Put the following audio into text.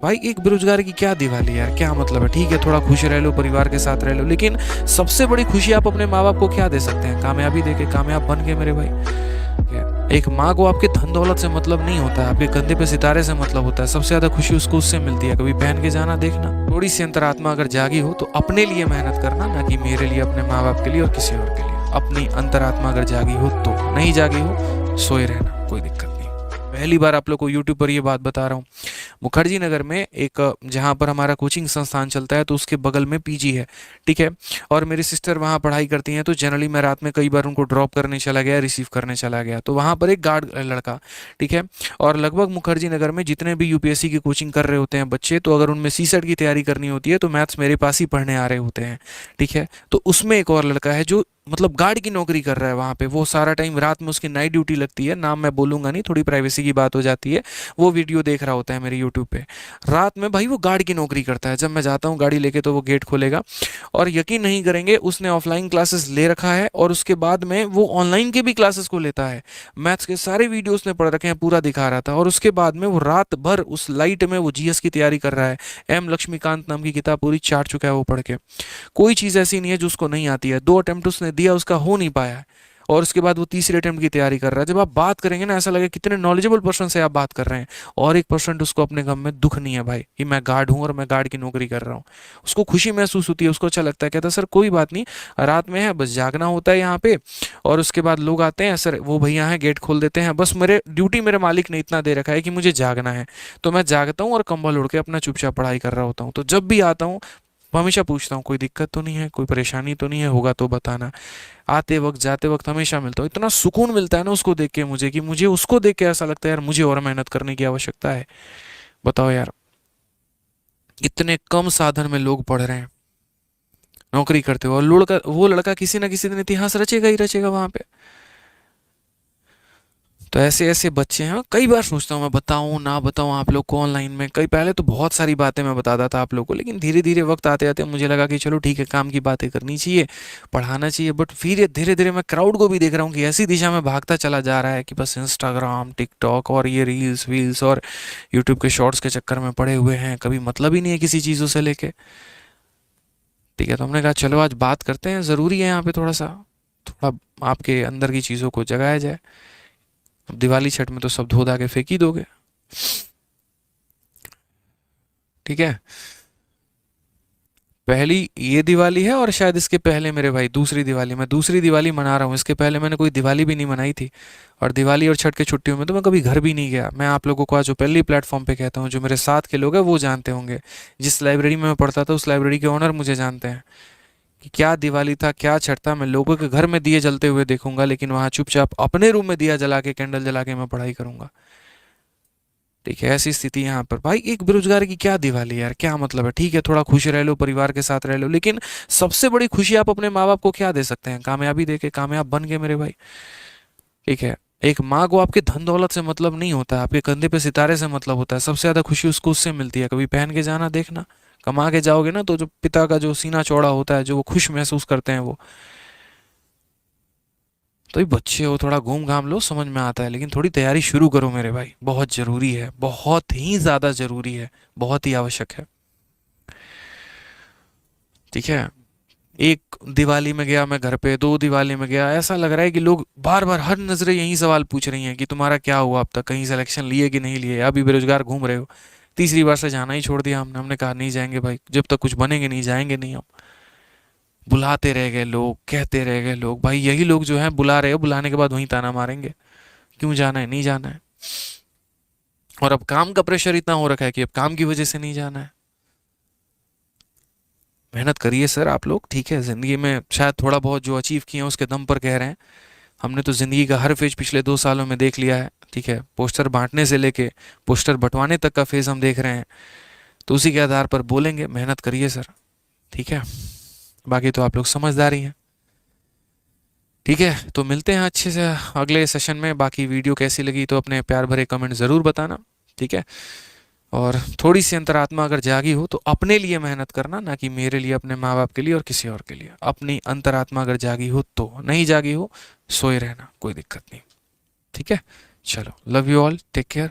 भाई एक बेरोजगार की क्या दिवाली यार, क्या मतलब है। ठीक है थोड़ा खुश रह लो, परिवार के साथ रह लो, लेकिन सबसे बड़ी खुशी आप अपने माँ बाप को क्या दे सकते हैं? कामयाबी देके, कामयाब बन के मेरे भाई। ठीक है? एक माँ को आपके धन दौलत से मतलब नहीं होता है, आपके कंधे पे सितारे से मतलब होता है। सबसे ज्यादा खुशी उसको उससे मिलती है। कभी पहन के जाना देखना। थोड़ी सी अंतरात्मा अगर जागी हो तो अपने लिए मेहनत करना, ना कि मेरे लिए, अपने माँ बाप के लिए और किसी और के लिए। अपनी अंतरात्मा अगर जागी हो तो, नहीं जागी हो सोए रहना, कोई दिक्कत नहीं। पहली बार आप लोग को यूट्यूब पर ये बात बता रहा हूँ। मुखर्जी नगर में एक जहाँ पर हमारा कोचिंग संस्थान चलता है, तो उसके बगल में पीजी है। ठीक है? और मेरी सिस्टर वहाँ पढ़ाई करती हैं, तो जनरली मैं रात में कई बार उनको ड्रॉप करने चला गया, रिसीव करने चला गया, तो वहाँ पर एक गार्ड लड़का। ठीक है? और लगभग मुखर्जी नगर में जितने भी यूपीएससी की कोचिंग कर रहे होते हैं बच्चे, तो अगर उनमें सीसेट की तैयारी करनी होती है तो मैथ्स मेरे पास ही पढ़ने आ रहे होते हैं। ठीक है? तो उसमें एक और लड़का है जो मतलब गार्ड की नौकरी कर रहा है वहाँ पे। वो सारा टाइम, रात में उसकी नाइट ड्यूटी लगती है, नाम मैं बोलूंगा नहीं, थोड़ी प्राइवेसी की बात हो जाती है। वो वीडियो देख रहा होता है मेरे यूट्यूब पे। रात में भाई वो गार्ड की नौकरी करता है। जब मैं जाता हूँ गाड़ी लेके तो वो गेट खोलेगा। और यकीन नहीं करेंगे, उसने ऑफलाइन क्लासेस ले रखा है और उसके बाद में वो ऑनलाइन के भी क्लासेस को लेता है। मैथ्स के सारे वीडियो उसने पढ़ रखे हैं, पूरा दिखा रहा था। और उसके बाद में वो रात भर उस लाइट में वो जीएस की तैयारी कर रहा है। एम लक्ष्मीकांत नाम की किताब पूरी चाट चुका है वो पढ़ के। कोई चीज़ ऐसी नहीं है जो उसको नहीं आती है। 2 अटेम्प्ट उसने दिया, उसका हो नहीं पाया है। और उसके बाद वो तीसरे अटेम्प्ट की तैयारी कर रहा है। जब आप बात करेंगे ना, ऐसा लगे कितने नॉलेजेबल पर्सन से आप बात कर रहे हैं। और 1% उसको अपने गम में दुख नहीं है भाई, कि मैं गार्ड हूँ और मैं गार्ड की नौकरी कर रहा हूँ। उसको खुशी महसूस होती है, उसको अच्छा लगता है। कहता है सर कोई बात नहीं, रात में है, बस जागना होता है यहाँ पे। और उसके बाद लोग आते हैं, सर वो भैया हैं गेट खोल देते हैं, बस मेरे ड्यूटी मेरे मालिक ने इतना दे रखा है कि मुझे जागना है। तो मैं जागता हूँ और कंबल ओढ़ के अपना चुपचाप पढ़ाई कर रहा होता हूँ। तो जब भी आता हूँ हमेशा पूछता हूँ कोई दिक्कत तो नहीं है, कोई परेशानी तो नहीं है, होगा तो बताना। आते वक्त जाते वक्त हमेशा मिलता हूँ। इतना सुकून मिलता है ना उसको देख के मुझे, कि मुझे उसको देख के ऐसा लगता है यार मुझे और मेहनत करने की आवश्यकता है। बताओ यार, इतने कम साधन में लोग पढ़ रहे हैं, नौकरी करते हो, और वो लड़का किसी ना किसी दिन इतिहास रचेगा ही रचेगा वहां पे। तो ऐसे ऐसे बच्चे हैं। कई बार सोचता हूँ मैं बताऊँ ना बताऊँ आप लोग को ऑनलाइन में। कई पहले तो बहुत सारी बातें मैं बताता था आप लोग को, लेकिन धीरे धीरे वक्त आते आते मुझे लगा कि चलो ठीक है, काम की बातें करनी चाहिए, पढ़ाना चाहिए। बट फिर धीरे धीरे मैं क्राउड को भी देख रहा हूँ कि ऐसी दिशा में भागता चला जा रहा है कि बस इंस्टाग्राम, टिकटॉक और ये रील्स वील्स और यूट्यूब के शॉर्ट्स के चक्कर में पड़े हुए हैं। कभी मतलब ही नहीं है किसी चीज़ों से लेके। ठीक है? तो हमने कहा चलो आज बात करते हैं, ज़रूरी है यहाँ पे थोड़ा सा, थोड़ा आपके अंदर की चीज़ों को जगाया जाए। अब दिवाली छठ में तो सब धो धा के फेंक ही दोगे। ठीक है? पहली ये दिवाली है, और शायद इसके पहले मेरे भाई दूसरी दिवाली, मैं दूसरी दिवाली मना रहा हूँ। इसके पहले मैंने कोई दिवाली भी नहीं मनाई थी। और दिवाली और छठ के छुट्टियों में तो मैं कभी घर भी नहीं गया। मैं आप लोगों को आज जो पहली प्लेटफॉर्म पे कहता हूँ, जो मेरे साथ के लोग हैं वो जानते होंगे। जिस लाइब्रेरी में मैं पढ़ता था उस लाइब्रेरी के ओनर मुझे जानते हैं कि क्या दिवाली था, क्या छठ था। मैं लोगों के घर में दिए जलते हुए देखूंगा, लेकिन वहाँ चुपचाप अपने रूम में दिया जला के, कैंडल जला के मैं पढ़ाई करूंगा। ठीक है? ऐसी स्थिति यहाँ पर। भाई एक बेरोजगार की क्या दिवाली यार, क्या मतलब है। ठीक है थोड़ा खुश रह लो, परिवार के साथ रह लो, लेकिन सबसे बड़ी खुशी आप अपने माँ बाप को क्या दे सकते हैं? कामयाबी देके, कामयाब बन के मेरे भाई। ठीक है? एक माँ को आपके धन दौलत से मतलब नहीं होता है, आपके कंधे पे सितारे से मतलब होता है। सबसे ज्यादा खुशी उसको उससे मिलती है। कभी पहन के जाना देखना। कमा के जाओगे ना, तो जो पिता का जो सीना चौड़ा होता है, जो वो खुश महसूस करते हैं वो। तो ये बच्चे हो, थोड़ा घूम घाम लो, समझ में आता है, लेकिन थोड़ी तैयारी शुरू करो मेरे भाई। बहुत जरूरी है, बहुत ही ज्यादा जरूरी है, बहुत ही आवश्यक है। ठीक है? एक दिवाली में गया मैं घर पे, 2 दिवाली में गया, ऐसा लग रहा है कि लोग बार बार हर नजरें यही सवाल पूछ रही हैं कि तुम्हारा क्या हुआ अब तक, कहीं सिलेक्शन लिए कि नहीं लिए, अभी बेरोजगार घूम रहे हो। तीसरी बार से जाना ही छोड़ दिया हमने। हमने कहा नहीं जाएंगे भाई, जब तक कुछ बनेंगे नहीं जाएंगे नहीं हम। बुलाते रह गए लोग, कहते रह गए लोग। भाई यही लोग जो हैं बुला रहे हो, बुलाने के बाद वहीं ताना मारेंगे, क्यों जाना है, नहीं जाना है। और अब काम का प्रेशर इतना हो रखा है कि अब काम की वजह से नहीं जाना है। मेहनत करिए सर आप लोग। ठीक है? जिंदगी में शायद थोड़ा बहुत जो अचीव किए हैं उसके दम पर कह रहे हैं। हमने तो जिंदगी का हर फेज पिछले 2 सालों में देख लिया है। ठीक है? पोस्टर बांटने से लेके पोस्टर बंटवाने तक का फेज हम देख रहे हैं। तो उसी के आधार पर बोलेंगे। मेहनत करिए सर। ठीक है? बाकी तो आप लोग समझदार ही हैं। ठीक है? तो मिलते हैं अच्छे से अगले सेशन में। बाकी वीडियो कैसी लगी तो अपने प्यार भरे कमेंट ज़रूर बताना। ठीक है? और थोड़ी सी अंतरात्मा अगर जागी हो तो अपने लिए मेहनत करना, ना कि मेरे लिए, अपने माँ बाप के लिए और किसी और के लिए। अपनी अंतरात्मा अगर जागी हो तो, नहीं जागी हो सोए रहना, कोई दिक्कत नहीं। ठीक है? चलो, love you all, take care.